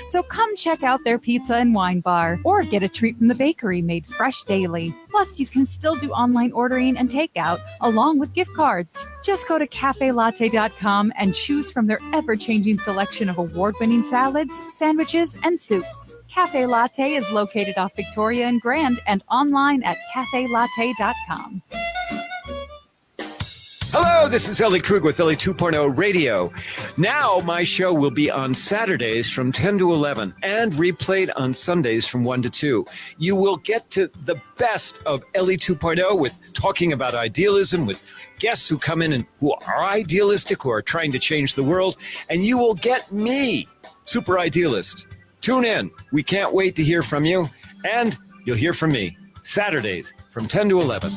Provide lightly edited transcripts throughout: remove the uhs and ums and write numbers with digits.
So come check out their pizza and wine bar or get a treat from the bakery made fresh daily. Plus, you can still do online ordering and takeout along with gift cards. Just go to cafelatte.com and choose from their ever-changing selection of award-winning salads, sandwiches, and soups. Cafe Latte is located off Victoria and Grand and online at cafelatte.com. Hello, this is Ellie Krug with Ellie 2.0 Radio. Now my show will be on Saturdays from 10 to 11 and replayed on Sundays from 1 to 2. You will get to the best of Ellie 2.0 with talking about idealism, with guests who come in and who are idealistic, who are trying to change the world, and you will get me, Super Idealist. Tune in. We can't wait to hear from you, and you'll hear from me Saturdays from 10 to 11.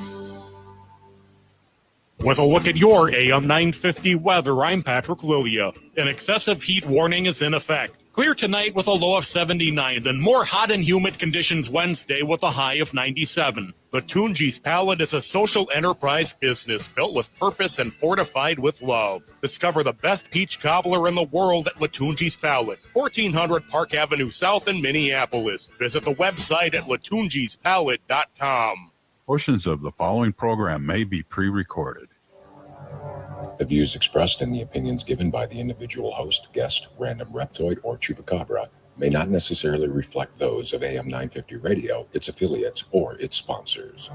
With a look at your AM 950 weather, I'm Patrick Lilia. An excessive heat warning is in effect. Clear tonight with a low of 79, then more hot and humid conditions Wednesday with a high of 97. Latunji's Palette is a social enterprise business built with purpose and fortified with love. Discover the best peach cobbler in the world at Latunji's Palette, 1400 Park Avenue South in Minneapolis. Visit the website at latunjispalette.com. Portions of the following program may be pre-recorded. The views expressed and the opinions given by the individual host, guest, random reptoid, or chupacabra may not necessarily reflect those of AM 950 Radio, its affiliates, or its sponsors.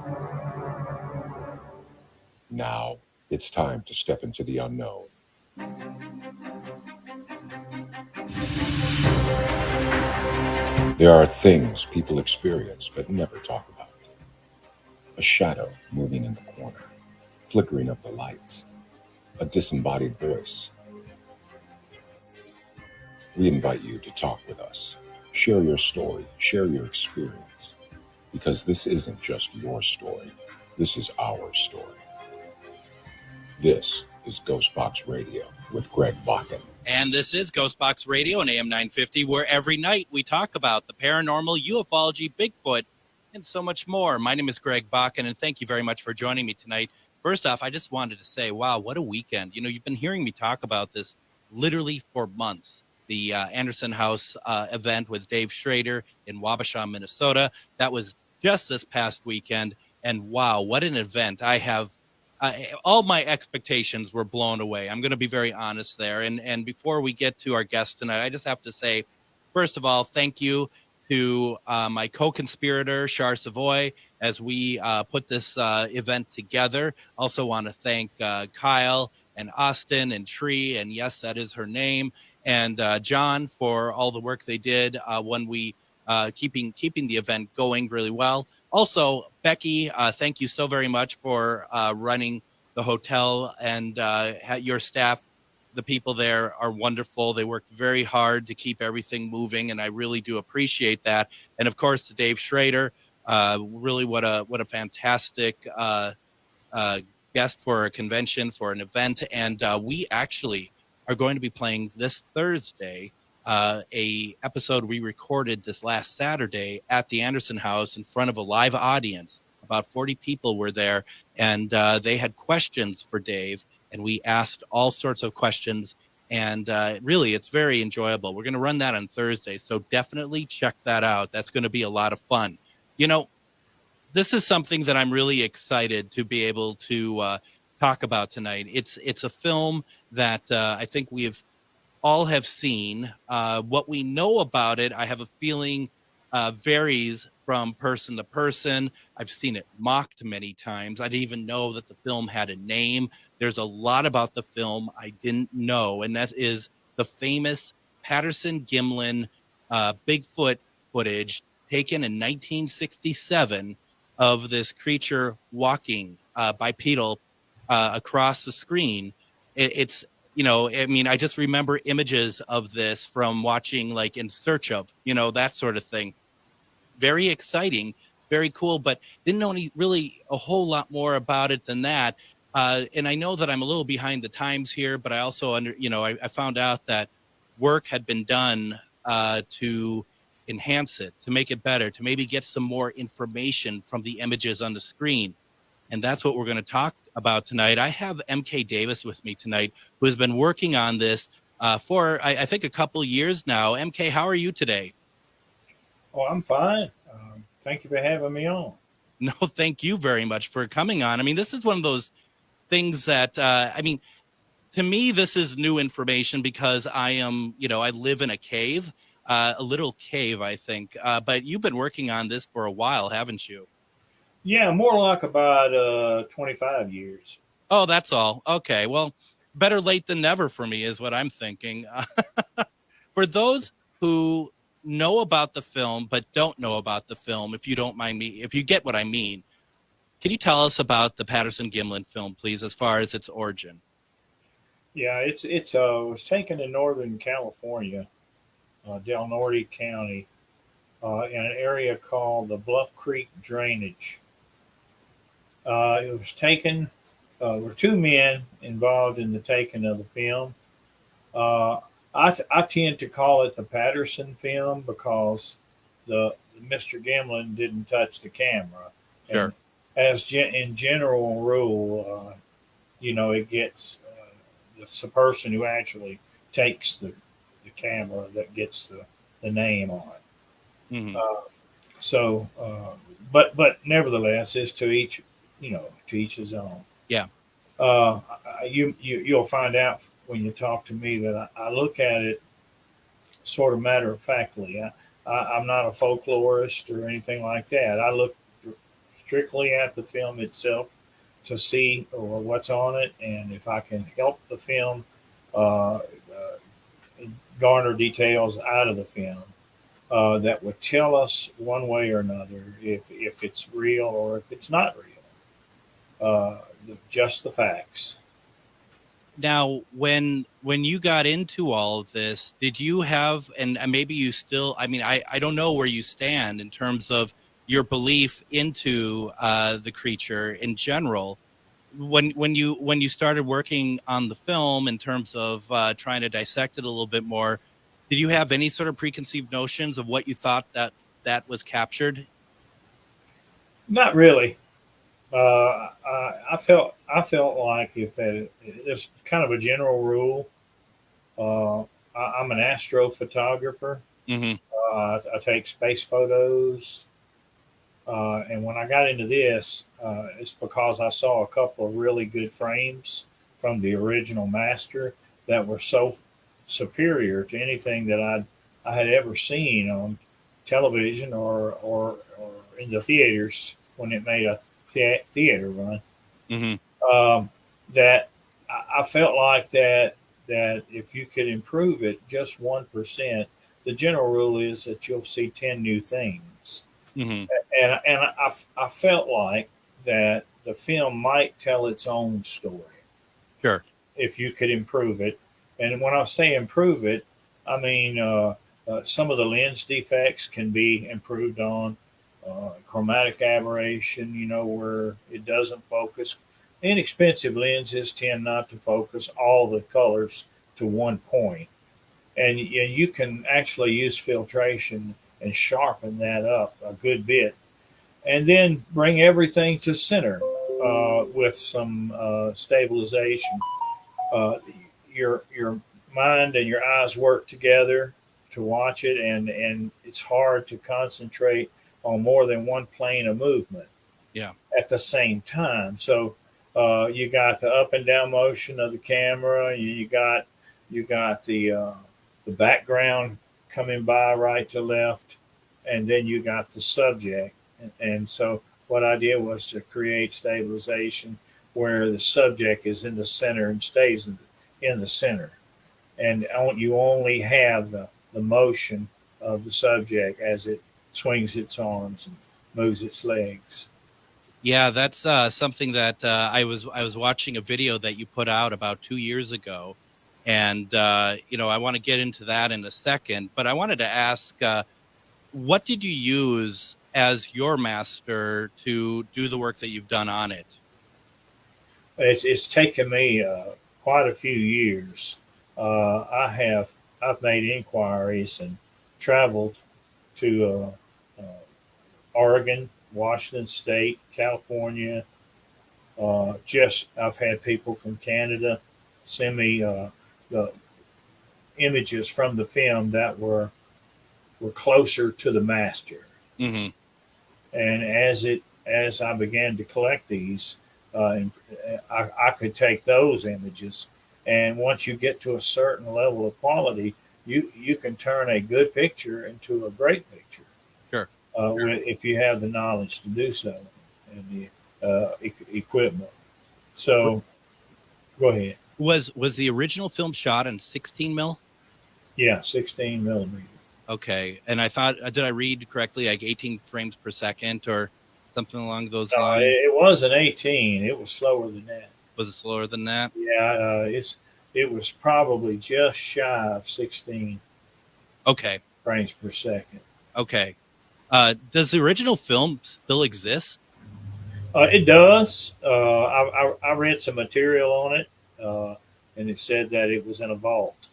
Now, it's time to step into the unknown. There are things people experience but never talk about. A shadow moving in the corner, flickering of the lights, a disembodied voice. We invite you to talk with us. Share your story, share your experience, because this isn't just your story, this is our story. This is Ghostbox Radio with Greg Bakken. And this is Ghostbox Radio on AM 950, where every night we talk about the paranormal, ufology, Bigfoot, and so much more. My name is Greg Bakken, and thank you very much for joining me tonight. First off, I just wanted to say, wow, what a weekend. You know, you've been hearing me talk about this literally for months. The Anderson House event with Dave Schrader in Wabasha, Minnesota. That was just this past weekend. And wow, what an event. All my expectations were blown away. I'm going to be very honest there. And before we get to our guest tonight, I just have to say, first of all, thank you to my co-conspirator, Char Savoy, as we put this event together. Also want to thank Kyle and Austin and Tree, and yes, that is her name, and John for all the work they did when we keeping the event going really well. Also, Becky, thank you so very much for running the hotel, and your staff. The people there are wonderful. They worked very hard to keep everything moving, and I really do appreciate that. And of course, to Dave Schrader, really what a fantastic guest for a convention, for an event. And we actually are going to be playing this Thursday a episode we recorded this last Saturday at the Anderson House in front of a live audience. About 40 people were there, and they had questions for Dave. And we asked all sorts of questions, and really, it's very enjoyable. We're going to run that on Thursday, so definitely check that out. That's going to be a lot of fun. You know, this is something that I'm really excited to be able to talk about tonight. It's a film that I think we've all have seen. What we know about it, I have a feeling, varies from person to person. I've seen it mocked many times. I didn't even know that the film had a name. There's a lot about the film I didn't know, and that is the famous Patterson-Gimlin Bigfoot footage taken in 1967 of this creature walking bipedal across the screen. It's, you know, I mean, I just remember images of this from watching, like, In Search Of, you know, that sort of thing. Very exciting, very cool, but didn't know a whole lot more about it than that. And I know that I'm a little behind the times here, but I also I found out that work had been done to enhance it, to make it better, to maybe get some more information from the images on the screen. And that's what we're going to talk about tonight. I have MK Davis with me tonight, who has been working on this for, I think, a couple years now. MK, how are you today? Oh, I'm fine. Thank you for having me on. No, thank you very much for coming on. I mean, this is one of those things that, to me, this is new information because I live in a cave, a little cave, I think. But you've been working on this for a while, haven't you? Yeah, more like about 25 years. Oh, that's all. Okay. Well, better late than never for me is what I'm thinking. For those who know about the film but don't know about the film, if you don't mind me, if you get what I mean, can you tell us about the Patterson-Gimlin film, please, as far as its origin? Yeah, it was taken in Northern California, Del Norte County, in an area called the Bluff Creek Drainage. It was taken. There were two men involved in the taking of the film. I tend to call it the Patterson film because the Mr. Gimlin didn't touch the camera. Sure. And in general rule, it gets the person who actually takes the camera that gets the name on it. Mm-hmm. But nevertheless, it's to each his own. Yeah. You'll find out when you talk to me that I look at it sort of matter of factly. I'm not a folklorist or anything like that. I look strictly at the film itself to see what's on it, and if I can help the film garner details out of the film that would tell us one way or another if it's real or if it's not real. Just the facts. Now, when you got into all of this, did you have, and maybe you still, I don't know where you stand in terms of your belief into the creature in general. When you started working on the film in terms of trying to dissect it a little bit more, did you have any sort of preconceived notions of what you thought that was captured? Not really. I felt like if that it's kind of a general rule. I'm an astrophotographer. Mm-hmm. I take space photos, and when I got into this, it's because I saw a couple of really good frames from the original master that were so superior to anything that I had ever seen on television or in the theaters when it made a theater run. Mm-hmm. That I felt like that if you could improve it just 1%, the general rule is that you'll see 10 new things. Mm-hmm. And I felt like that the film might tell its own story. Sure. If you could improve it. And when I say improve it, I mean some of the lens defects can be improved on. Chromatic aberration, where it doesn't focus. Inexpensive lenses tend not to focus all the colors to one point. And you can actually use filtration and sharpen that up a good bit. And then bring everything to center with some stabilization. Your mind and your eyes work together to watch it, and it's hard to concentrate on more than one plane of movement at the same time. So you got the up and down motion of the camera. You got the background coming by right to left, and then you got the subject. And so what I did was to create stabilization where the subject is in the center and stays in the center. And you only have the motion of the subject as it swings its arms and moves its legs. Yeah, that's something that I was watching a video that you put out about 2 years ago, and I want to get into that in a second. But I wanted to ask, what did you use as your master to do the work that you've done on it? It's taken me quite a few years. I've made inquiries and traveled to Oregon, Washington State, California. I've had people from Canada send me the images from the film that were closer to the master. Mm-hmm. And as I began to collect these, I could take those images, and once you get to a certain level of quality, you can turn a good picture into a great picture. Sure. If you have the knowledge to do so and the equipment. So, go ahead. Was the original film shot in 16 mil? Yeah, 16 millimeter. Okay, and I thought, did I read correctly, like 18 frames per second or something along those lines? It wasn't 18. It was slower than that. Was it slower than that? Yeah, it was probably just shy of 16 Okay. frames per second. Okay. Does the original film still exist? It does. I read some material on it, and it said that it was in a vault,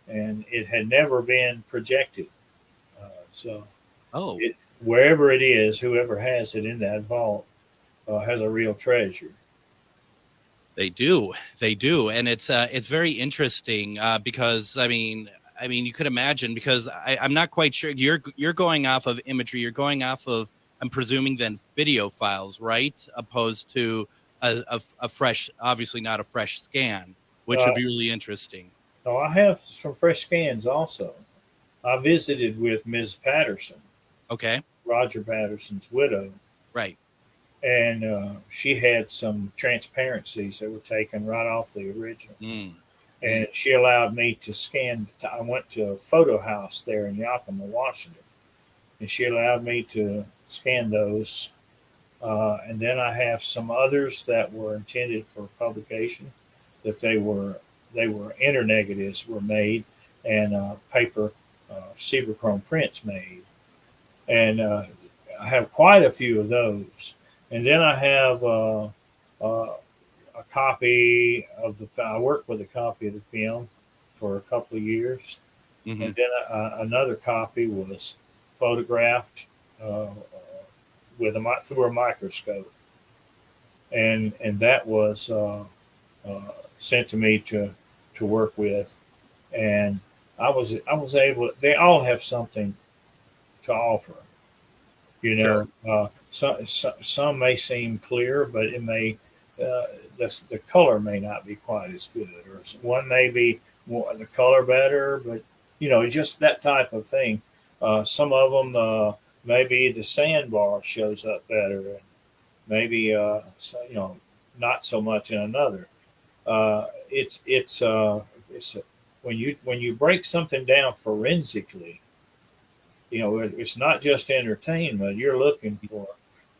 and it had never been projected. Wherever it is, whoever has it in that vault has a real treasure. They do, and it's very interesting because I mean, you could imagine, because I'm not quite sure. You're going off of imagery. You're going off of, I'm presuming, then video files, right? Opposed to a fresh, obviously not a fresh scan, which would be really interesting. Oh, I have some fresh scans also. I visited with Ms. Patterson. Okay. Roger Patterson's widow. Right. And she had some transparencies that were taken right off the original. And she allowed me to scan. I went to a photo house there in Yakima, Washington, and she allowed me to scan those. And then I have some others that were intended for publication, that they were internegatives were made, and paper Cibachrome prints made. And I have quite a few of those. And then I have a copy of the. I worked with a copy of the film for a couple of years, and then another copy was photographed through a microscope, and that was sent to me to work with, and I was able. They all have something to offer, you know. Sure. Some may seem clear, but it may the color may not be quite as good, or one may be more, the color better, but just that type of thing. Some of them maybe the sandbar shows up better, and maybe not so much in another. It's when you break something down forensically, it's not just entertainment. You're looking for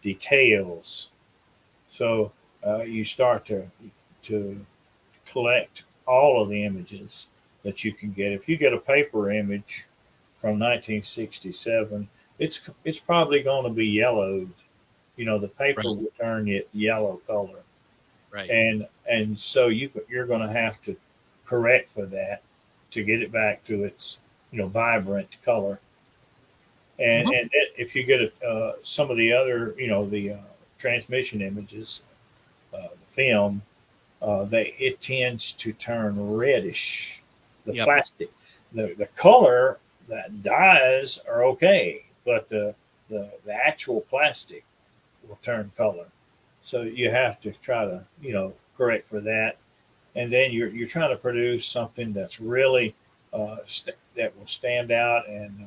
details. So you start to collect all of the images that you can get. If you get a paper image from 1967, it's probably going to be yellowed. The paper will turn it yellow color. Right. And so you're going to have to correct for that to get it back to its vibrant color. And if you get some of the other, the transmission images, the film, it tends to turn reddish. The plastic, the color, that dyes are okay, but the actual plastic will turn color. So you have to try to correct for that, and then you're trying to produce something that's really that will stand out. And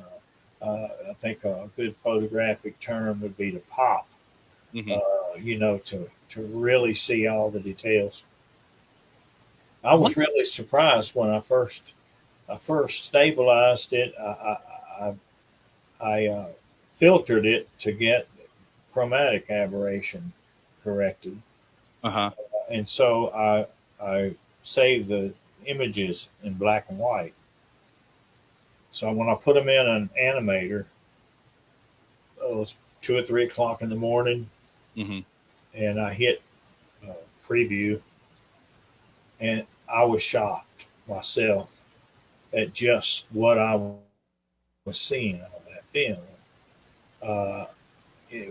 I think a good photographic term would be to pop. To really see all the details. I was really surprised when I first stabilized it. I filtered it to get chromatic aberration corrected. And so I saved the images in black and white. So when I put them in an animator, it was 2 or 3 o'clock in the morning, and I hit preview, and I was shocked myself at just what I was seeing on that film.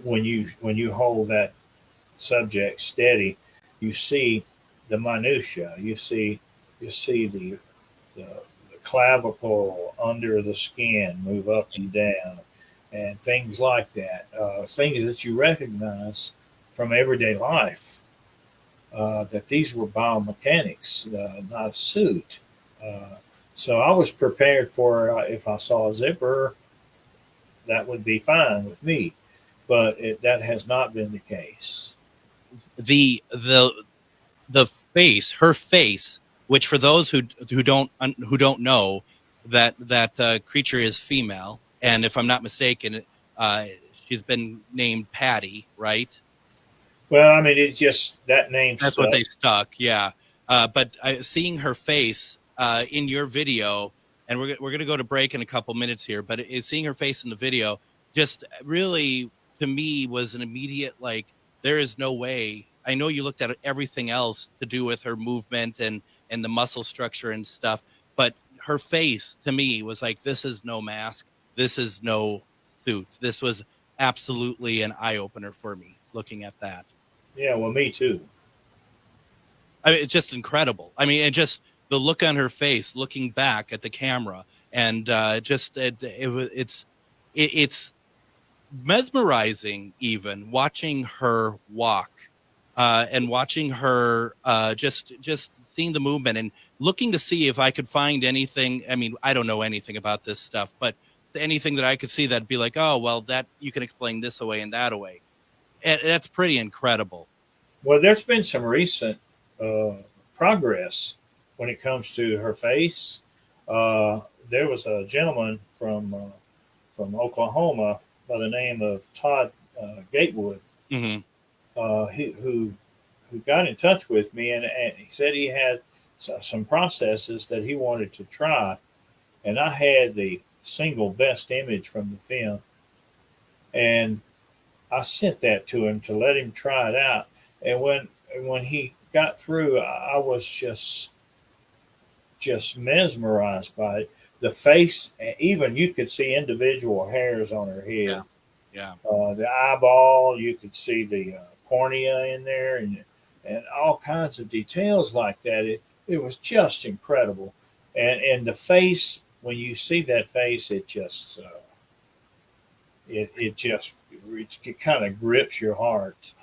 When you hold that subject steady, you see the minutia. You see the clavicle under the skin move up and down, and things like that. Things that you recognize from everyday life. That these were biomechanics, not a suit. So I was prepared for if I saw a zipper, that would be fine with me. But that has not been the case. The face, her face, which for those who don't know, that creature is female, and if I'm not mistaken, she's been named Patty, right? Well, I mean, it just that name. That's what they stuck, yeah. But seeing her face in your video, and we're going to go to break in a couple minutes here, but seeing her face in the video just really, to me, was an immediate, like, there is no way. I know you looked at everything else to do with her movement and the muscle structure and stuff, but her face, to me, was like, this is no mask. This is no suit. This was absolutely an eye-opener for me, looking at that. Yeah, well, me too. I mean, it's just incredible. I mean, and just the look on her face, looking back at the camera, and it's mesmerizing. Even watching her walk, and watching her just seeing the movement and looking to see if I could find anything. I mean, I don't know anything about this stuff, but anything that I could see that'd be like, oh, well, that you can explain this away and that away. And that's pretty incredible. Well, there's been some recent progress when it comes to her face. There was a gentleman from Oklahoma by the name of Todd Gatewood, who got in touch with me, and he said he had some processes that he wanted to try, and I had the single best image from the film, and I sent that to him to let him try it out. And when he got through, I was just mesmerized by it. The face, even you could see individual hairs on her head. Yeah. The eyeball, you could see the cornea in there, and all kinds of details like that. It was just incredible. And the face, when you see that face, it just it kind of grips your heart.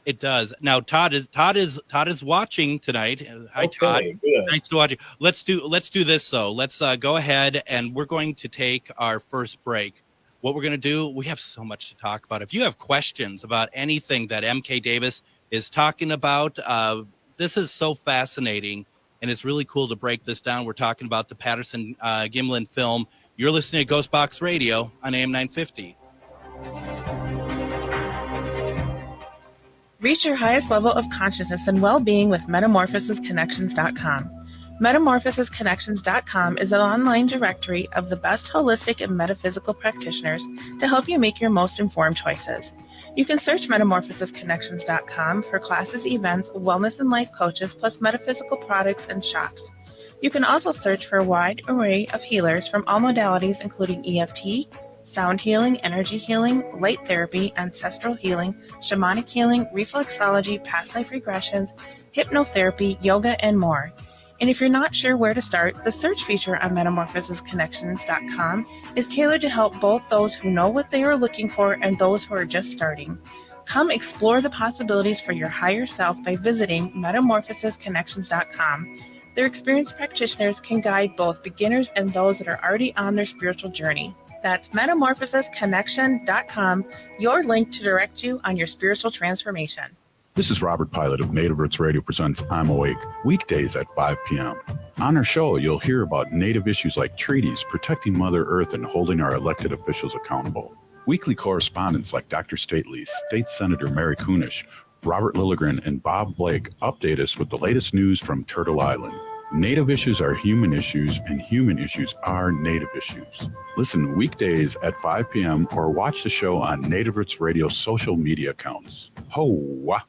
It does. Now Todd is watching tonight. Hi, Okay, Todd. good. Nice to watch you. Let's do this though. Let's go ahead, and we're going to take our first break. What we're going to do, we have so much to talk about. If you have questions about anything that MK Davis is talking about, this is so fascinating, and it's really cool to break this down. We're talking about the Patterson Gimlin film. You're listening to Ghostbox Radio on AM 950. Reach your highest level of consciousness and well-being with MetamorphosisConnections.com. MetamorphosisConnections.com is an online directory of the best holistic and metaphysical practitioners to help you make your most informed choices. You can search MetamorphosisConnections.com for classes, events, wellness and life coaches, plus metaphysical products and shops. You can also search for a wide array of healers from all modalities, including EFT, sound healing, energy healing, light therapy, ancestral healing, shamanic healing, reflexology, past life regressions, hypnotherapy, yoga, and more. And if you're not sure where to start, the search feature on MetamorphosisConnections.com is tailored to help both those who know what they are looking for and those who are just starting. Come explore the possibilities for your higher self by visiting MetamorphosisConnections.com. Their experienced practitioners can guide both beginners and those that are already on their spiritual journey. That's MetamorphosisConnection.com, your link to direct you on your spiritual transformation. This is Robert Pilot of Native Roots Radio presents I'm Awake, weekdays at 5 p.m. On our show, you'll hear about Native issues like treaties, protecting Mother Earth, and holding our elected officials accountable. Weekly correspondents like Dr. Stately, State Senator Mary Kunesh, Robert Lilligren, and Bob Blake update us with the latest news from Turtle Island. Native issues are human issues, and human issues are Native issues. Listen weekdays at 5 p.m. or watch the show on Native Roots Radio social media accounts. Ho-wah!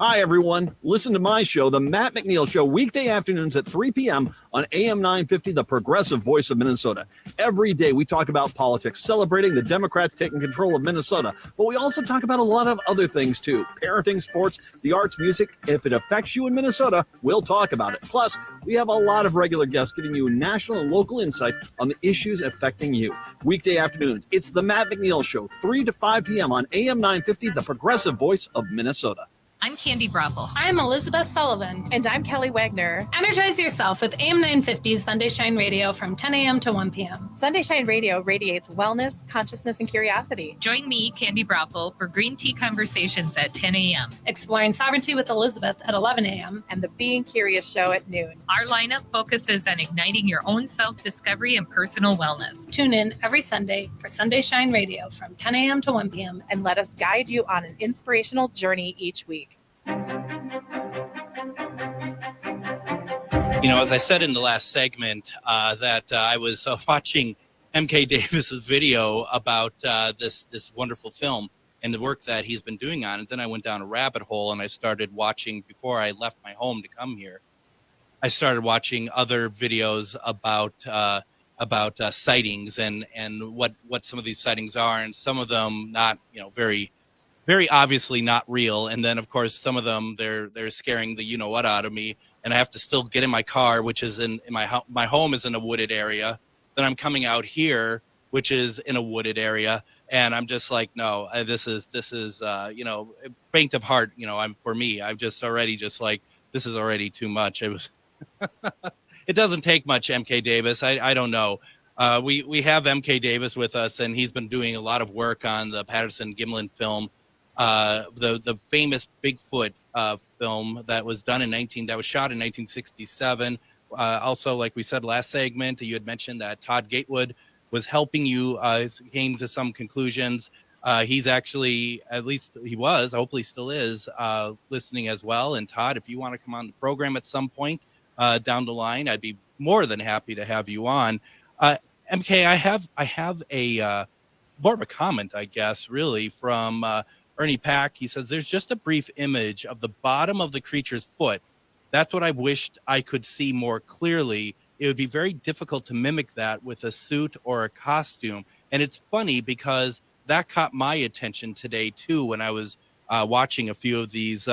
Hi, everyone. Listen to my show, The Matt McNeil Show, weekday afternoons at 3 p.m. on AM 950, the progressive voice of Minnesota. Every day we talk about politics, celebrating the Democrats taking control of Minnesota. But we also talk about a lot of other things, too. Parenting, sports, the arts, music. If it affects you in Minnesota, we'll talk about it. Plus, we have a lot of regular guests giving you national and local insight on the issues affecting you. Weekday afternoons, it's The Matt McNeil Show, 3 to 5 p.m. on AM 950, the progressive voice of Minnesota. I'm Candy Broppel. I'm Elizabeth Sullivan. And I'm Kelly Wagner. Energize yourself with AM 950's Sunday Shine Radio from 10 a.m. to 1 p.m. Sunday Shine Radio radiates wellness, consciousness, and curiosity. Join me, Candy Broppel, for Green Tea Conversations at 10 a.m. Exploring Sovereignty with Elizabeth at 11 a.m. And the Being Curious Show at noon. Our lineup focuses on igniting your own self-discovery and personal wellness. Tune in every Sunday for Sunday Shine Radio from 10 a.m. to 1 p.m. And let us guide you on an inspirational journey each week. As I said in the last segment, that I was watching MK Davis's video about this wonderful film and the work that he's been doing on it. Then I went down a rabbit hole and I started watching, before I left my home to come here, I started watching other videos about sightings and what some of these sightings are, and some of them not, very, very obviously not real. And then, of course, some of them, they're scaring the you-know-what out of me. And I have to still get in my car, which is in my home is in a wooded area. Then I'm coming out here, which is in a wooded area. And I'm just like, no, this is faint of heart. I'm just already like, this is already too much. It was, it doesn't take much, MK Davis. I don't know. We have MK Davis with us, and he's been doing a lot of work on the Patterson Gimlin film. The famous Bigfoot film that was shot in 1967. Also, like we said last segment, you had mentioned that Todd Gatewood was helping you, came to some conclusions. He's actually, at least he was, hopefully still is, listening as well. And Todd, if you want to come on the program at some point down the line, I'd be more than happy to have you on. MK, I have a more of a comment, I guess, really, from Ernie Pack. He says, there's just a brief image of the bottom of the creature's foot. That's what I wished I could see more clearly. It would be very difficult to mimic that with a suit or a costume. And it's funny because that caught my attention today, too, when I was watching a few of these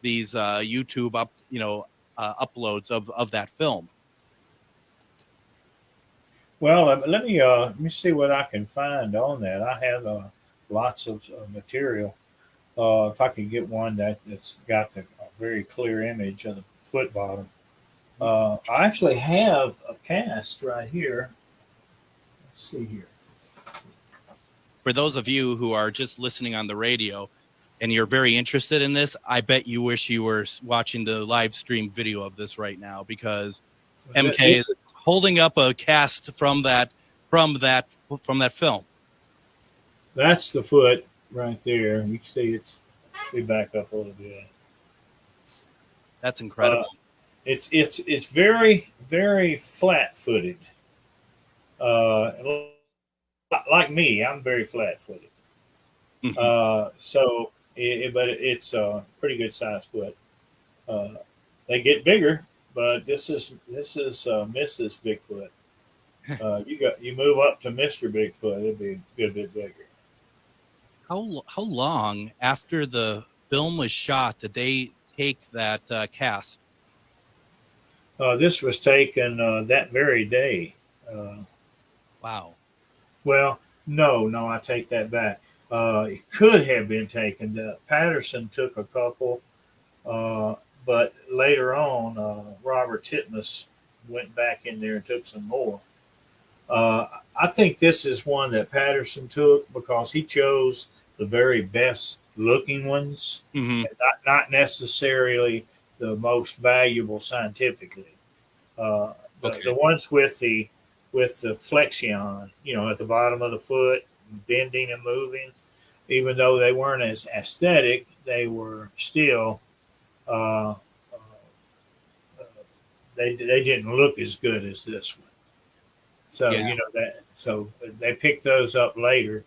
YouTube uploads of that film. Well, let me see what I can find on that. I have lots of material. If I could get one that's got a very clear image of the foot bottom. I actually have a cast right here. Let's see here. For those of you who are just listening on the radio and you're very interested in this, I bet you wish you were watching the live stream video of this right now, because MK is holding up a cast from that film. That's the foot right there. You can see we back up a little bit. That's incredible. It's very, very flat-footed. Like me, I'm very flat-footed. Mm-hmm. But it's a pretty good sized foot. They get bigger, but this is Mrs. Bigfoot. You move up to Mr. Bigfoot, it'll be a good bit bigger. How long after the film was shot did they take that cast? This was taken that very day. Wow. Well, no, I take that back. It could have been taken. Patterson took a couple, but later on, Robert Titmus went back in there and took some more. I think this is one that Patterson took because he chose the very best looking ones, mm-hmm. not necessarily the most valuable scientifically. The ones with the flexion, at the bottom of the foot, bending and moving, even though they weren't as aesthetic, they were still they didn't look as good as this one. So so they picked those up later.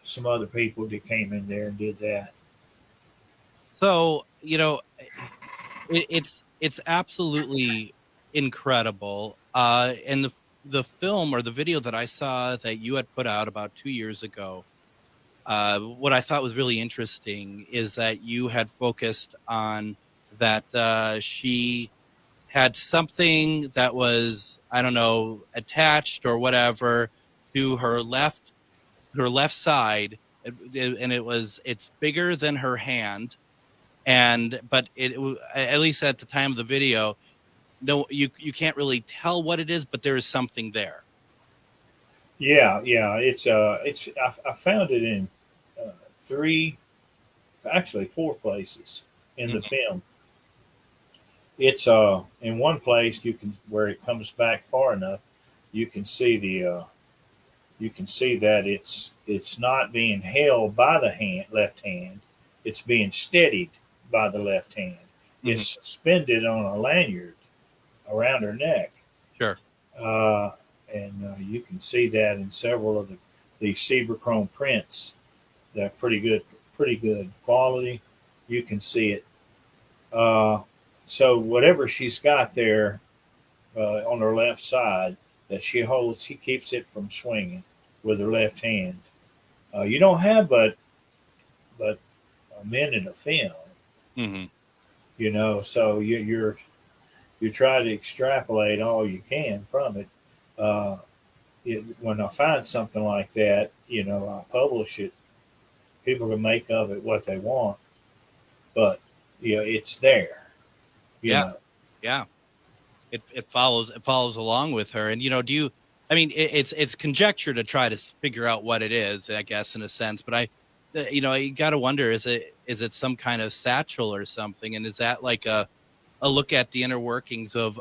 Some other people that came in there and did that. So, it's absolutely incredible. And the film or the video that I saw that you had put out about 2 years ago, what I thought was really interesting is that you had focused on that she had something that was, I don't know, attached or whatever to her left side, and it's bigger than her hand, but at least at the time of the video, no, you can't really tell what it is, but there is something there. Yeah, I found it in four places in the film. It's in one place where it comes back far enough, you can see that it's not being held by the left hand, it's being steadied by the left hand. It's suspended on a lanyard around her neck. Sure. And you can see that in several of the Chrome prints. They're pretty good quality. You can see it. So whatever she's got there on her left side that she holds, he keeps it from swinging with her left hand. You don't have but a minute of film. So you're trying to extrapolate all you can from it. When I find something like that, I publish it. People can make of it what they want, but it's there. Yeah. It follows along with her, and it's conjecture to try to figure out what it is, I guess, in a sense. But you got to wonder, is it some kind of satchel or something, and is that like a look at the inner workings of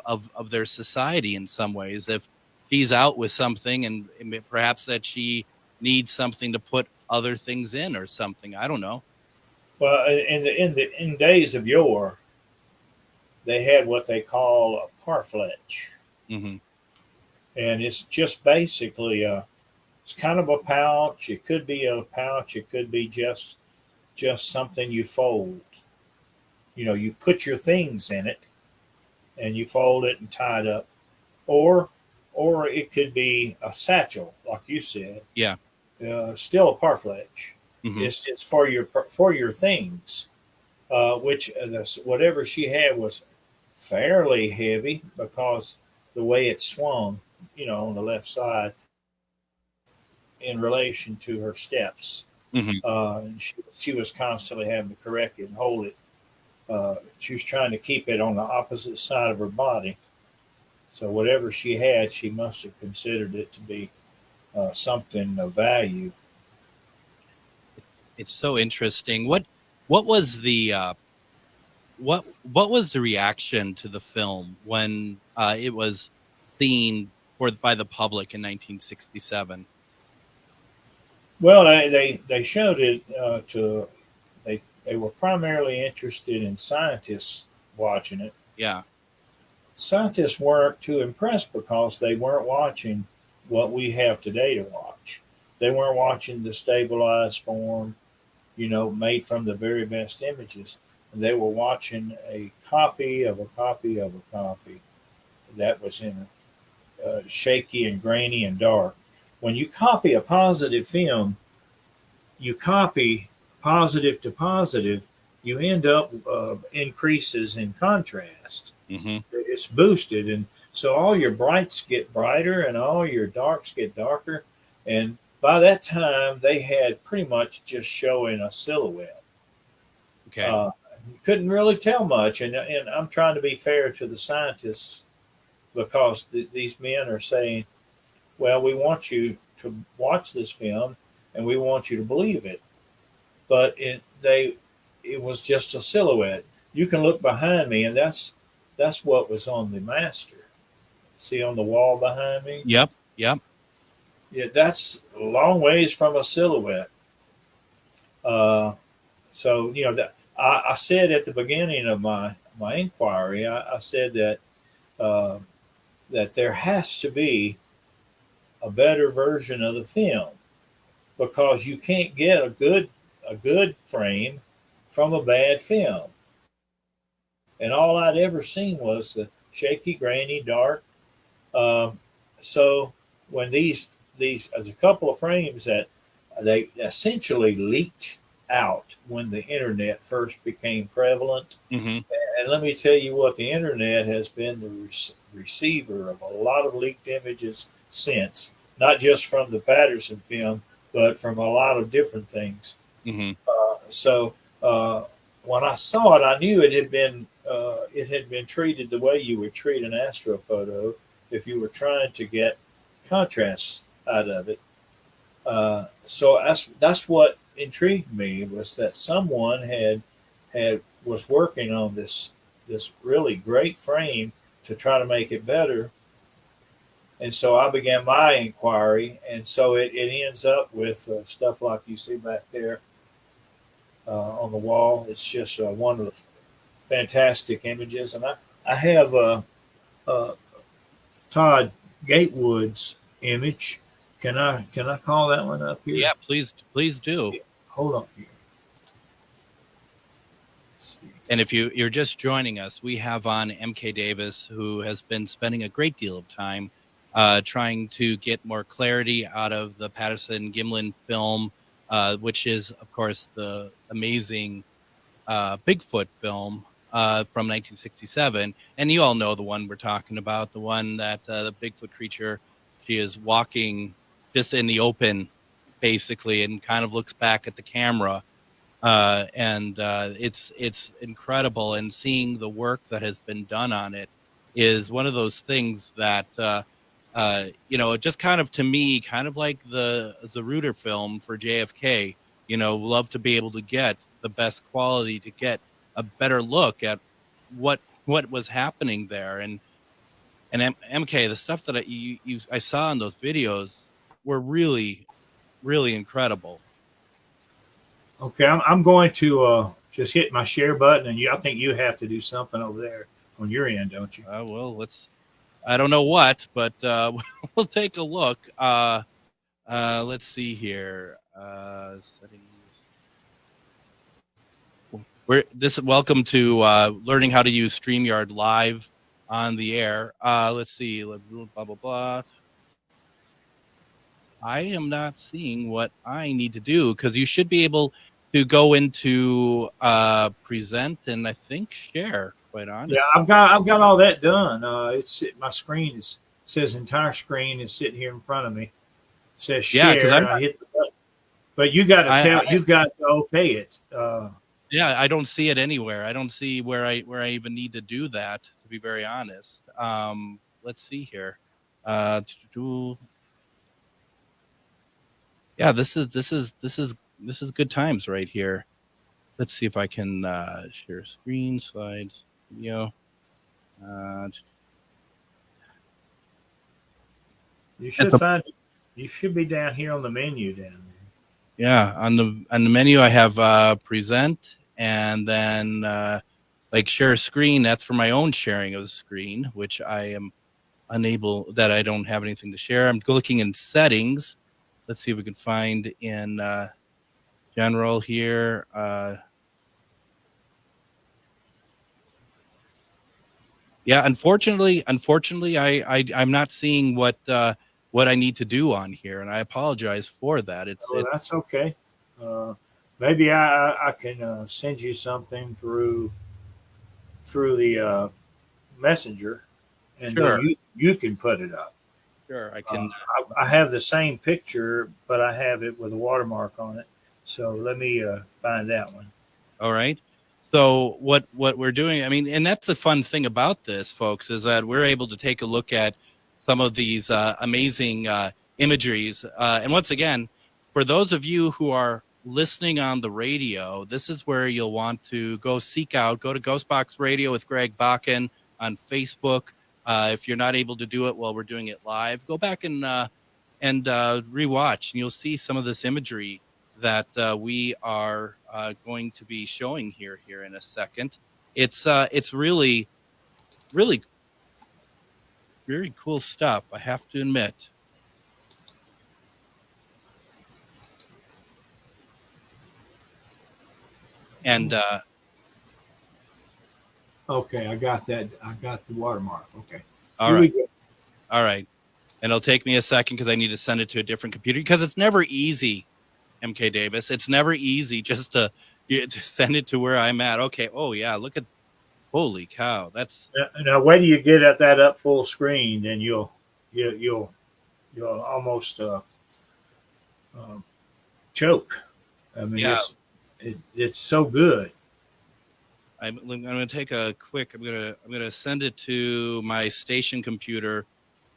their society in some ways? If she's out with something, and perhaps that she needs something to put other things in or something. I don't know. Well, in days of yore, they had what they call a parfletch. And it's just basically it's kind of a pouch. It could be a pouch. It could be just something you fold. You put your things in it and you fold it and tie it up. Or it could be a satchel, like you said. Yeah. Still a parfletch. It's for your things, which whatever she had was fairly heavy because the way it swung, on the left side in relation to her steps. And she was constantly having to correct it and hold it. She was trying to keep it on the opposite side of her body. So whatever she had, she must have considered it to be something of value. It's so interesting. What was the what was the reaction to the film when it was seen by the public in 1967? Well, they showed it they were primarily interested in scientists watching it. Yeah. Scientists weren't too impressed because they weren't watching what we have today to watch. They weren't watching the stabilized form, made from the very best images. They were watching a copy of a copy of a copy that was in shaky and grainy and dark. When you copy a positive film, you copy positive to positive, you end up increases in contrast. It's boosted, and so all your brights get brighter and all your darks get darker. And by that time, they had pretty much just showing a silhouette. Okay. Couldn't really tell much, and I'm trying to be fair to the scientists because these men are saying, well, we want you to watch this film and we want you to believe it. But it was just a silhouette. You can look behind me, and that's what was on the master. See on the wall behind me? Yep. Yeah, that's a long ways from a silhouette. So that I said at the beginning of my inquiry, I said that that there has to be a better version of the film because you can't get a good frame from a bad film. And all I'd ever seen was the shaky, grainy, dark. So when these there's a couple of frames that they essentially leaked out when the internet first became prevalent. Mm-hmm. And let me tell you what, the internet has been the receiver of a lot of leaked images since, not just from the Patterson film, but from a lot of different things. Mm-hmm. So when I saw it, I knew it had been treated the way you would treat an astrophoto if you were trying to get contrast out of it. So that's what intrigued me, was that someone was working on this really great frame to try to make it better. And so I began my inquiry, and so it ends up with stuff like you see back there on the wall. It's just one of the fantastic images, and I have Todd Gatewood's image. Can I call that one up here? Yeah, please do. Hold on. And if you're just joining us, we have on MK Davis, who has been spending a great deal of time trying to get more clarity out of the Patterson-Gimlin film, which is, of course, the amazing Bigfoot film from 1967. And you all know the one we're talking about, the one that the Bigfoot creature, she is walking just in the open, basically, and kind of looks back at the camera. It's incredible, and seeing the work that has been done on it is one of those things that just kind of, to me, kind of like the Zapruder film for JFK. Love to be able to get the best quality, to get a better look at what was happening there. And MK, the stuff that I saw in those videos were really, really incredible. Okay, I'm going to just hit my share button, and I think you have to do something over there on your end, don't you? Well, I don't know what, but we'll take a look. Let's see here. Settings. Welcome to learning how to use StreamYard Live on the air. Let's see. Blah, blah, blah. I am not seeing what I need to do, because you should be able to go into present and I think share, quite honestly. Yeah, I've got all that done. My screen says entire screen is sitting here in front of me. It says share. Yeah, I hit the button. But you've got to okay it. Yeah, I don't see it anywhere. I don't see where I even need to do that, to be very honest. Let's see here. Yeah, this is good times right here. Let's see if I can share screen, slides, video. You should be down here on the menu down there. Yeah, on the menu I have present, and then like share screen. That's for my own sharing of the screen, which I am unable. That I don't have anything to share. I'm looking in settings. Let's see if we can find in general here. Yeah, unfortunately, I'm not seeing what I need to do on here, and I apologize for that. That's okay. Maybe I can send you something through the messenger, and sure. then you can put it up. Sure, I can. I have the same picture, but I have it with a watermark on it. So let me find that one. All right. So what we're doing, I mean, and that's the fun thing about this, folks, is that we're able to take a look at some of these amazing imageries. And once again, for those of you who are listening on the radio, this is where you'll want to go to Ghostbox Radio with Greg Bakken on Facebook. If you're not able to do it while we're doing it live, go back and rewatch, and you'll see some of this imagery that we are going to be showing here in a second. It's really, really, very cool stuff, I have to admit. And okay, I got that. I got the watermark. Okay. All right. All right. And it'll take me a second because I need to send it to a different computer, because it's never easy, MK Davis. It's never easy just to send it to where I'm at. Okay. Oh, yeah. Look at, holy cow. That's. Now, wait till you get at that up full screen, then you'll almost choke. I mean, Yeah. it's so good. I'm going to take a quick. I'm going to send it to my station computer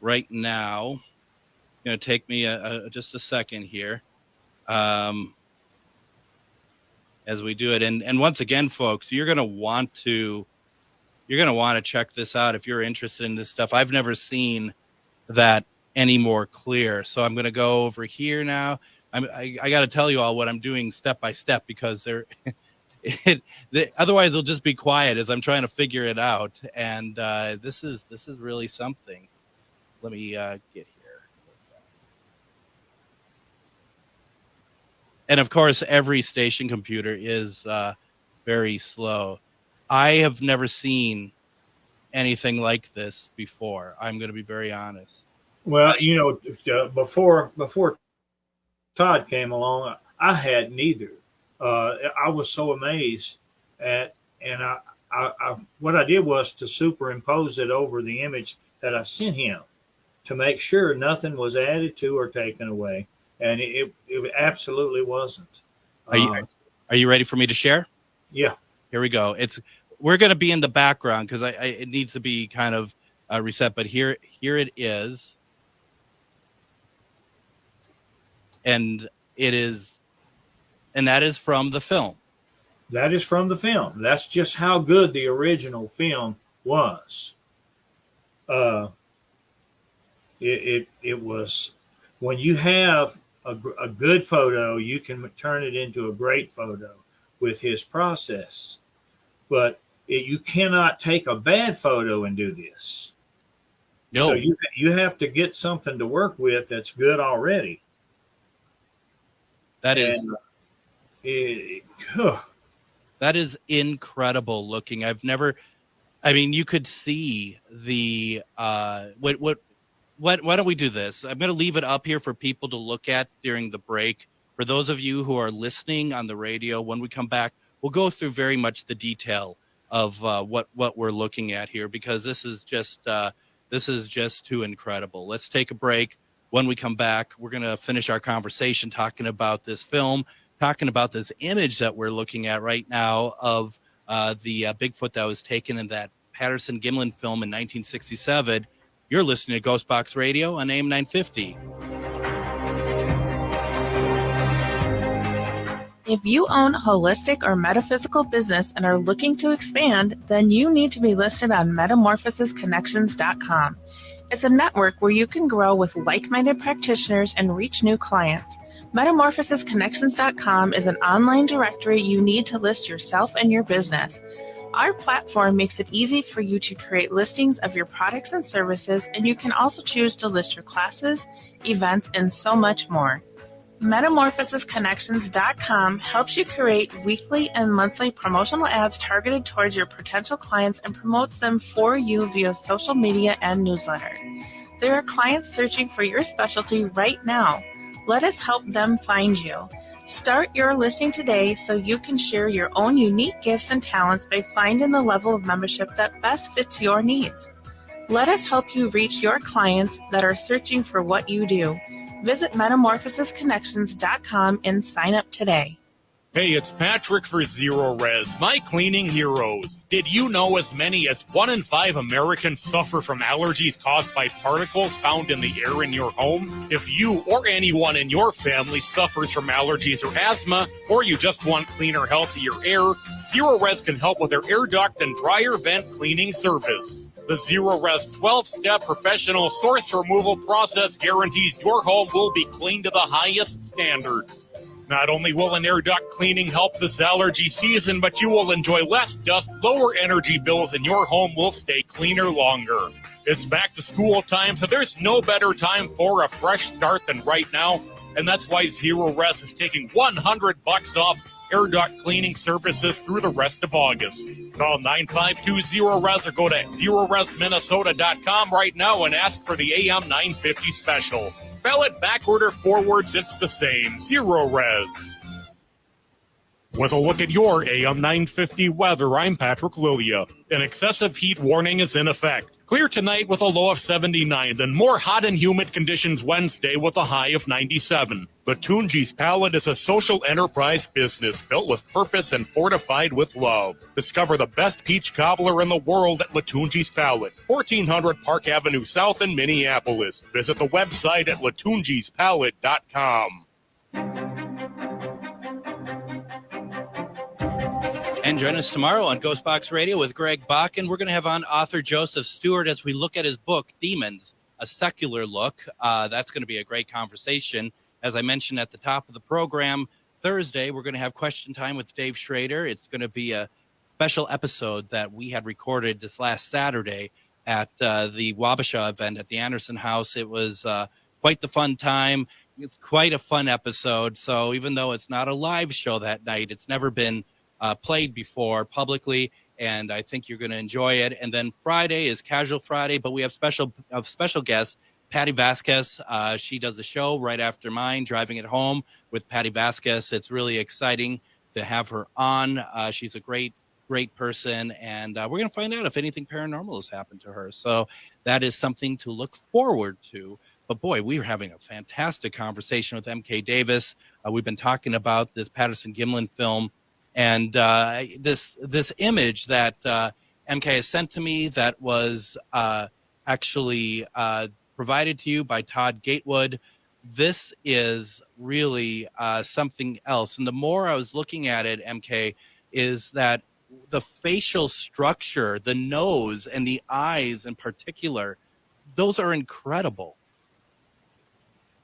right now. It's going to take me just a second here, as we do it. And once again, folks, you're going to want to check this out if you're interested in this stuff. I've never seen that any more clear. So I'm going to go over here now. I got to tell you all what I'm doing step by step, because otherwise it'll just be quiet as I'm trying to figure it out. And this is really something. Let me get here. And of course, every station computer is very slow. I have never seen anything like this before. I'm going to be very honest. Well, before Todd came along, I had neither. I was so amazed at, and I what I did was to superimpose it over the image that I sent him to make sure nothing was added to or taken away, and it absolutely wasn't. Are you ready for me to share? Yeah. Here we go. We're going to be in the background because it needs to be kind of reset, but here it is. And that is from the film. That is from the film. That's just how good the original film was. It was, when you have a good photo, you can turn it into a great photo with his process. But you cannot take a bad photo and do this. No. So you have to get something to work with that's good already. That is incredible looking. You could see the why don't we do this? I'm going to leave it up here for people to look at during the break. For those of you who are listening on the radio, when we come back, we'll go through very much the detail of what we're looking at here, because this is just too incredible. Let's take a break. When we come back, we're going to finish our conversation talking about this film, talking about this image that we're looking at right now of the Bigfoot that was taken in that Patterson-Gimlin film in 1967. You're listening to Ghostbox Radio on AM 950. If you own a holistic or metaphysical business and are looking to expand, then you need to be listed on metamorphosisconnections.com. It's a network where you can grow with like-minded practitioners and reach new clients. Metamorphosisconnections.com is an online directory you need to list yourself and your business. Our platform makes it easy for you to create listings of your products and services, and you can also choose to list your classes, events, and so much more. Metamorphosisconnections.com helps you create weekly and monthly promotional ads targeted towards your potential clients and promotes them for you via social media and newsletter. There are clients searching for your specialty right now. Let us help them find you. Start your listing today so you can share your own unique gifts and talents by finding the level of membership that best fits your needs. Let us help you reach your clients that are searching for what you do. Visit metamorphosisconnections.com and sign up today. Hey, it's Patrick for Zero Res, my cleaning heroes. Did you know as many as 1 in 5 Americans suffer from allergies caused by particles found in the air in your home? If you or anyone in your family suffers from allergies or asthma, or you just want cleaner, healthier air, Zero Res can help with their air duct and dryer vent cleaning service. The Zero Res 12-step professional source removal process guarantees your home will be cleaned to the highest standards. Not only will an air duct cleaning help this allergy season, but you will enjoy less dust, lower energy bills, and your home will stay cleaner longer. It's back to school time, so there's no better time for a fresh start than right now, and that's why Zero Res is taking $100 off air duct cleaning services through the rest of August. Call 9520-RES or go to zeroresminnesota.com right now and ask for the AM 950 special. Spell it backward or forwards, it's the same. Zero Res. With a look at your AM 950 weather, I'm Patrick Lilia. An excessive heat warning is in effect. Clear tonight with a low of 79, then more hot and humid conditions Wednesday with a high of 97. Latunji's Palette is a social enterprise business built with purpose and fortified with love. Discover the best peach cobbler in the world at Latunji's Palette, 1400 Park Avenue South in Minneapolis. Visit the website at latunjispalette.com. And join us tomorrow on Ghostbox Radio with Greg Bakken. We're going to have on author Joseph Stewart as we look at his book, Demons, A Secular Look. That's going to be a great conversation. As I mentioned at the top of the program, Thursday, we're going to have question time with Dave Schrader. It's going to be a special episode that we had recorded this last Saturday at the Wabasha event at the Anderson House. It was quite the fun time. It's quite a fun episode. So even though it's not a live show that night, it's never been played before publicly, and I think you're going to enjoy it. And then Friday is Casual Friday, but we have special guest, Patty Vasquez. She does a show right after mine, Driving It Home with Patty Vasquez. It's really exciting to have her on. She's a great person, and we're going to find out if anything paranormal has happened to her. So that is something to look forward to. But boy, we were having a fantastic conversation with MK Davis. We've been talking about this Patterson-Gimlin film. And this image that MK has sent to me that was actually provided to you by Todd Gatewood, this is really something else. And the more I was looking at it, MK, is that the facial structure, the nose and the eyes in particular, those are incredible.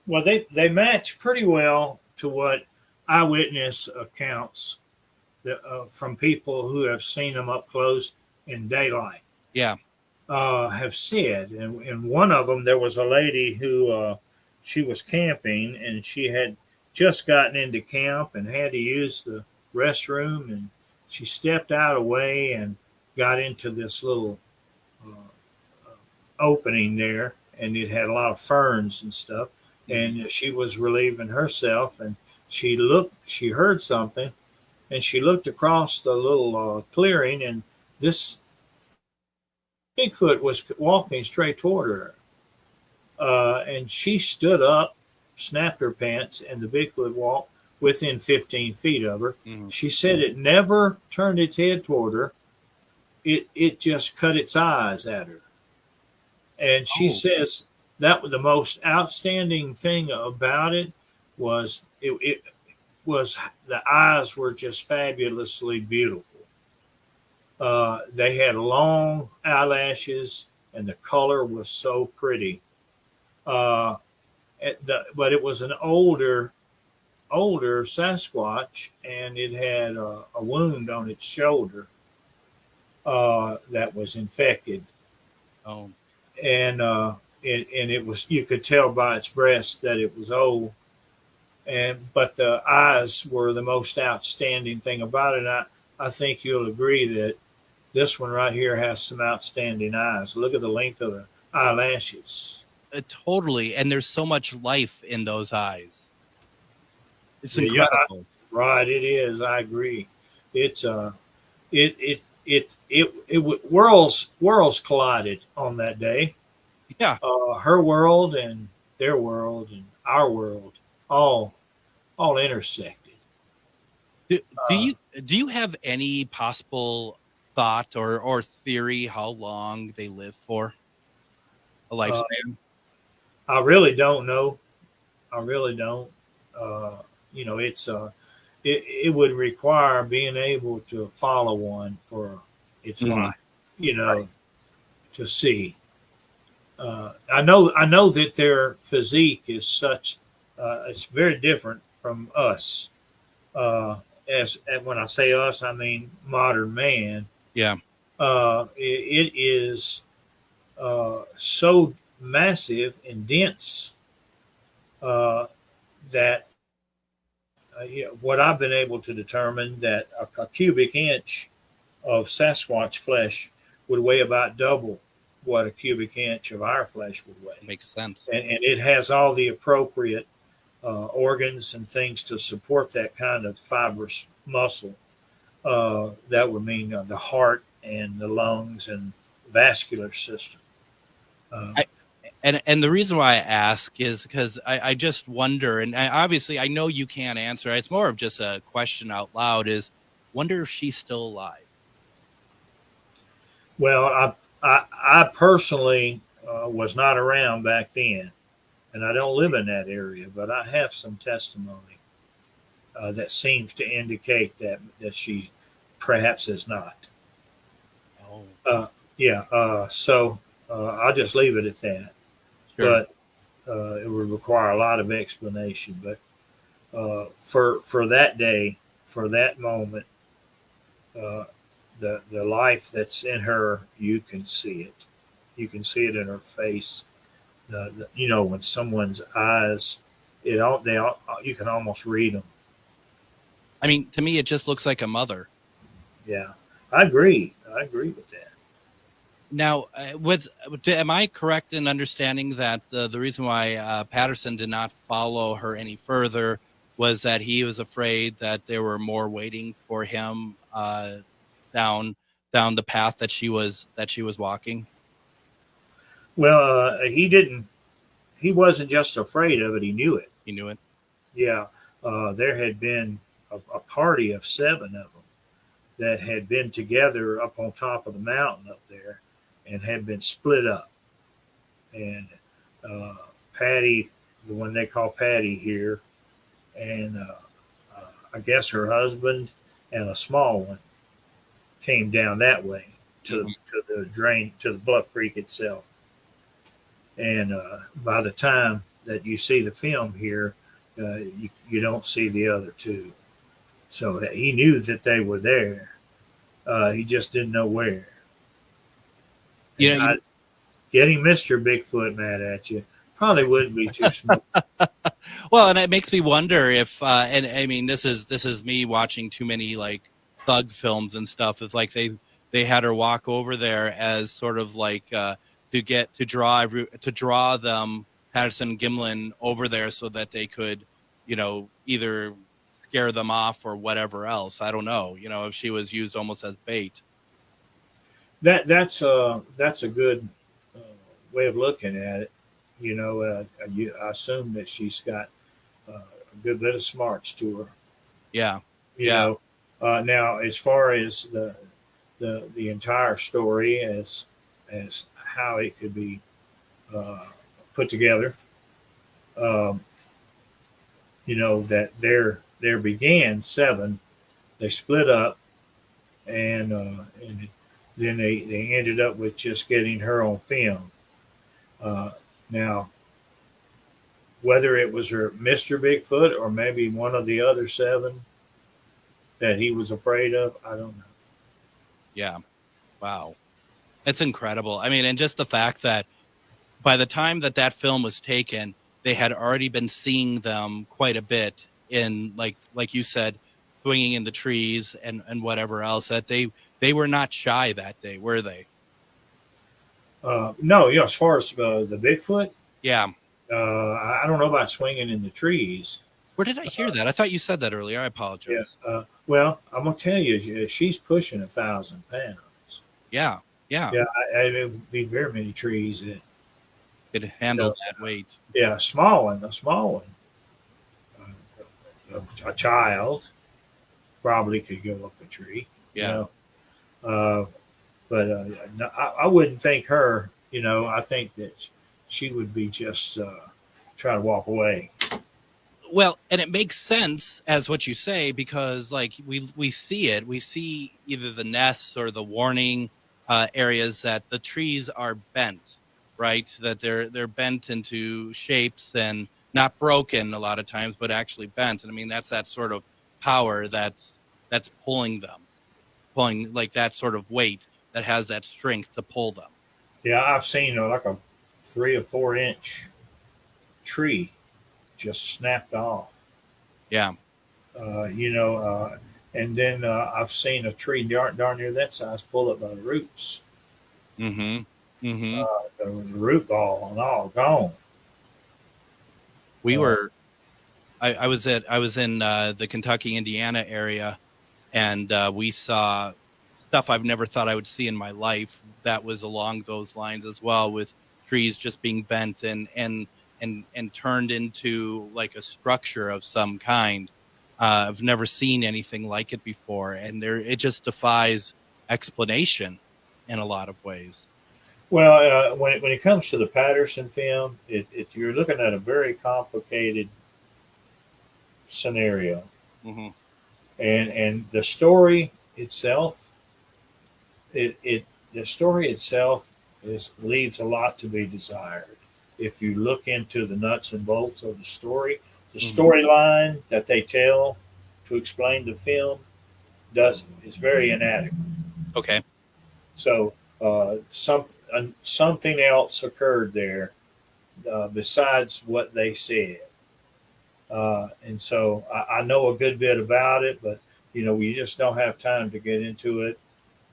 Well, they match pretty well to what eyewitness accounts from people who have seen them up close in daylight. Yeah. Have said. And one of them, there was a lady who she was camping, and she had just gotten into camp and had to use the restroom, and she stepped out away and got into this little opening there, and it had a lot of ferns and stuff, and she was relieving herself, and she heard something. And she looked across the little clearing, and this Bigfoot was walking straight toward her. And she stood up, snapped her pants, and the Bigfoot walked within 15 feet of her. Mm-hmm. She said it never turned its head toward her. It just cut its eyes at her. And she says that the most outstanding thing about it was it was the eyes were just fabulously beautiful. They had long eyelashes, and the color was so pretty. But it was an older Sasquatch, and it had a wound on its shoulder that was infected. Oh, and it was, you could tell by its breast that it was old. But the eyes were the most outstanding thing about it. I think you'll agree that this one right here has some outstanding eyes. Look at the length of the eyelashes. Totally. And there's so much life in those eyes. It's incredible. Yeah, right. It is. I agree. It's worlds collided on that day. Yeah. Her world and their world and our world all intersected. Do you have any possible thought or theory how long they live for? A lifespan? I really don't know. I really don't. It's it would require being able to follow one for its life, to see. I know that their physique is such. It's very different from us. As when I say us, I mean modern man. Yeah. It is so massive and dense that what I've been able to determine that a cubic inch of Sasquatch flesh would weigh about double what a cubic inch of our flesh would weigh. Makes sense. And it has all the appropriate organs and things to support that kind of fibrous muscle. That would mean the heart and the lungs and vascular system. And the reason why I ask is because I just wonder, and obviously I know you can't answer. It's more of just a question out loud. Is wonder if she's still alive. Well, I personally was not around back then, and I don't live in that area, but I have some testimony that seems to indicate that she perhaps is not. Oh. So I'll just leave it at that. Sure. But it would require a lot of explanation. But for that day, for that moment, the life that's in her, you can see it. You can see it in her face. When someone's eyes, you can almost read them. I mean, to me, it just looks like a mother. Yeah, I agree. I agree with that. Now, am I correct in understanding that the reason why Patterson did not follow her any further was that he was afraid that there were more waiting for him down the path that she was walking? Well, he wasn't just afraid of it. He knew it. He knew it. Yeah. There had been a party of 7 of them that had been together up on top of the mountain up there and had been split up. And Patty, the one they call Patty here, and I guess her husband and a small one came down that way to the drain, to the Bluff Creek itself. And by the time that you see the film here, you don't see the other 2. So he knew that they were there. He just didn't know where. Getting Mr. Bigfoot mad at you probably wouldn't be too smart. Well, and it makes me wonder if, and I mean, this is me watching too many like thug films and stuff. It's like they had her walk over there as sort of like to draw them, Patterson and Gimlin, over there so that they could, either scare them off or whatever else. I don't know. If she was used almost as bait. That's a good way of looking at it. I assume that she's got a good bit of smarts to her. Yeah. Now, as far as the entire story as how it could be put together, that there began 7, they split up, and then they ended up with just getting her on film. Now, whether it was her Mr. Bigfoot or maybe one of the other 7 that he was afraid of, I don't know. Yeah. Wow. It's incredible. I mean, and just the fact that by the time that film was taken, they had already been seeing them quite a bit in, like you said, swinging in the trees and whatever else, that they were not shy that day, were they? No, as far as the Bigfoot, yeah, I don't know about swinging in the trees. Where did I hear that? I thought you said that earlier. I apologize. Yeah. Well, I'm gonna tell you, she's pushing 1,000 pounds. Yeah. It would be very many trees that could handle that weight. Yeah, a small one. A child probably could go up a tree. Yeah. But I wouldn't think her. I think that she would be just trying to walk away. Well, and it makes sense as what you say, because like we see it. We see either the nests or the warning areas that the trees are bent, right? That they're bent into shapes and not broken a lot of times, but actually bent. And I mean, that's that sort of power that's pulling like that sort of weight that has that strength to pull them. Yeah, I've seen like a 3 or 4 inch tree just snapped off. Yeah. And then I've seen a tree darn near that size pull up by the roots. The root ball and all gone. We were, I was in the Kentucky, Indiana area, and we saw stuff I've never thought I would see in my life that was along those lines as well, with trees just being bent and turned into like a structure of some kind. I've never seen anything like it before, and it just defies explanation in a lot of ways. Well, when it comes to the Patterson film, you're looking at a very complicated scenario, and the story itself, leaves a lot to be desired. If you look into the nuts and bolts of the story, the storyline that they tell to explain the film is very inadequate. Okay. So something else occurred there besides what they said. And so I know a good bit about it, but you just don't have time to get into it.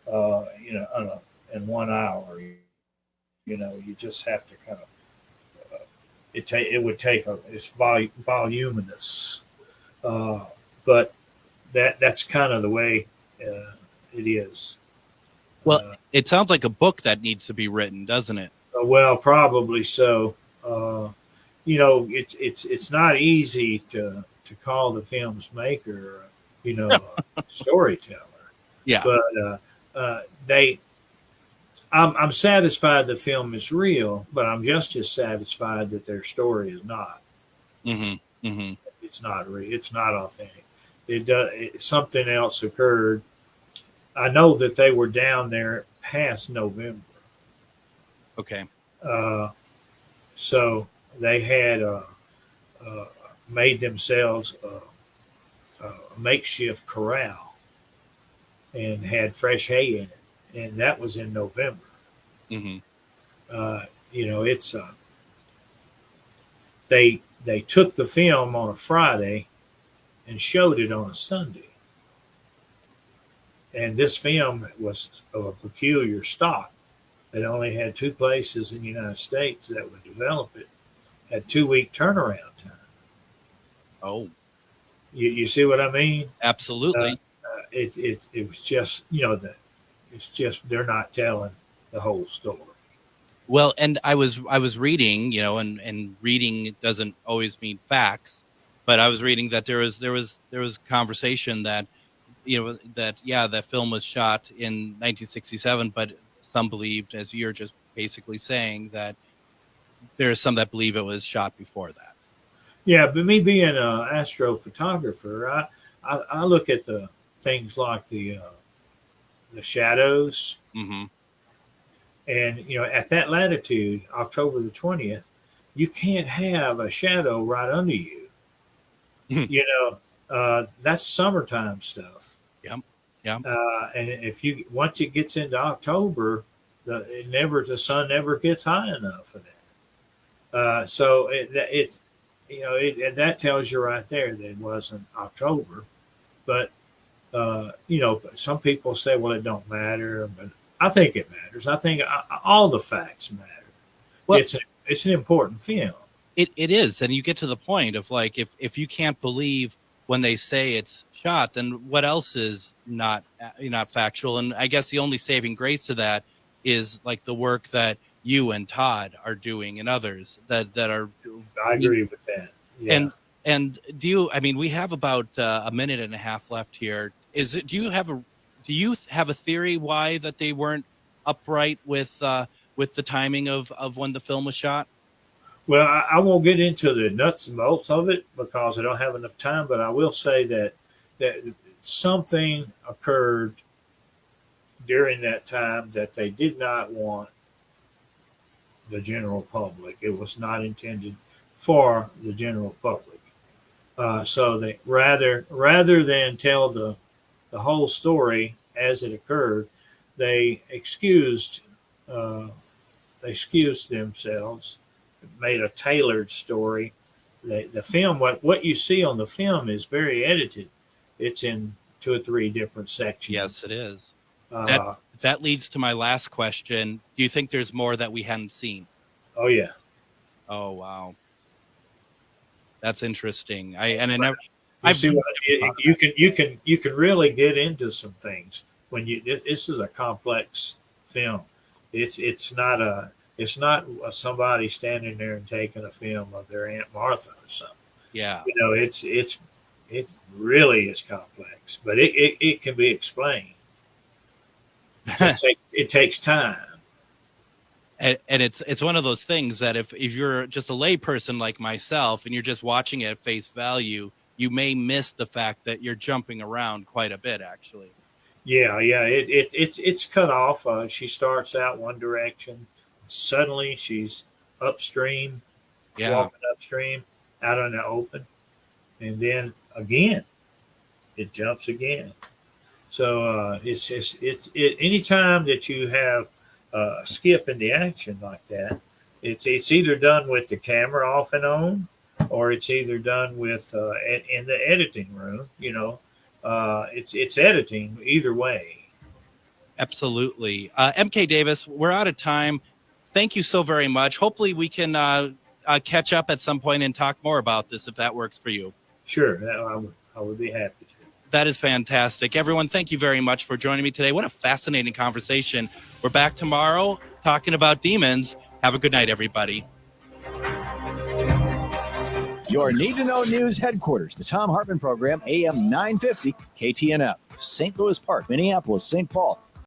In 1 hour. You just have to kind of. It would take it's voluminous, but that's kind of the way it is. Well, it sounds like a book that needs to be written, doesn't it? Well, probably so. It's not easy to call the film's maker, a storyteller. Yeah. But I'm satisfied the film is real, but I'm just as satisfied that their story is not. It's not real. It's not authentic. Something else occurred. I know that they were down there past November. Okay. So they had made themselves a makeshift corral and had fresh hay in it, and that was in November. It's they took the film on a Friday and showed it on a Sunday. And this film was of a peculiar stock. It only had 2 places in the United States that would develop it. Had 2-week turnaround time. Oh, you see what I mean? Absolutely. It was just it's just they're not telling the whole story. Well, and I was reading, and reading doesn't always mean facts, but I was reading that there was conversation that that film was shot in 1967, but some believed, as you're just basically saying, that there's some that believe it was shot before that. Yeah, but me being an astrophotographer, I look at the things like the shadows, and at that latitude, October the 20th, you can't have a shadow right under you. That's summertime stuff. Yeah. And once it gets into October, the sun never gets high enough for that. So that tells you right there that it wasn't October. But some people say, well, it don't matter, but I think it matters. I think all the facts matter. Well, it's an important film. It is, and you get to the point of like if you can't believe when they say it's shot, then what else is not factual? And I guess the only saving grace to that is like the work that you and Todd are doing and others that are. I agree with that. Yeah. And we have about a minute and a half left here. Do you have a theory why that they weren't upright with the timing of when the film was shot? Well, I won't get into the nuts and bolts of it because I don't have enough time, but I will say that something occurred during that time that they did not want the general public. It was not intended for the general public. So they rather than tell the whole story as it occurred, they excused themselves, made a tailored story the film, what you see on the film is very edited. It's in 2 or 3 different sections. Yes, it is. That leads to my last question. Do you think there's more that we hadn't seen? Oh yeah. Oh wow. That's interesting. You can really get into some things when this is a complex film. It's not somebody standing there and taking a film of their Aunt Martha or something. Yeah. It really is complex, but it can be explained. It takes time. And it's one of those things that if you're just a layperson like myself and you're just watching it at face value, you may miss the fact that you're jumping around quite a bit, actually. Yeah. It's cut off. She starts out one direction. Suddenly she's upstream, walking upstream, out in the open, and then again, it jumps again. So it's anytime that you have a skip in the action like that, it's either done with the camera off and on, or it's either done with in the editing room. It's editing either way. Absolutely. MK Davis, we're out of time. Thank you so very much. Hopefully we can catch up at some point and talk more about this if that works for you. Sure, I would be happy to. That is fantastic. Everyone, thank you very much for joining me today. What a fascinating conversation. We're back tomorrow talking about demons. Have a good night, everybody. Your Need to Know News headquarters, the Tom Hartman Program, AM 950, KTNF, St. Louis Park, Minneapolis, St. Paul,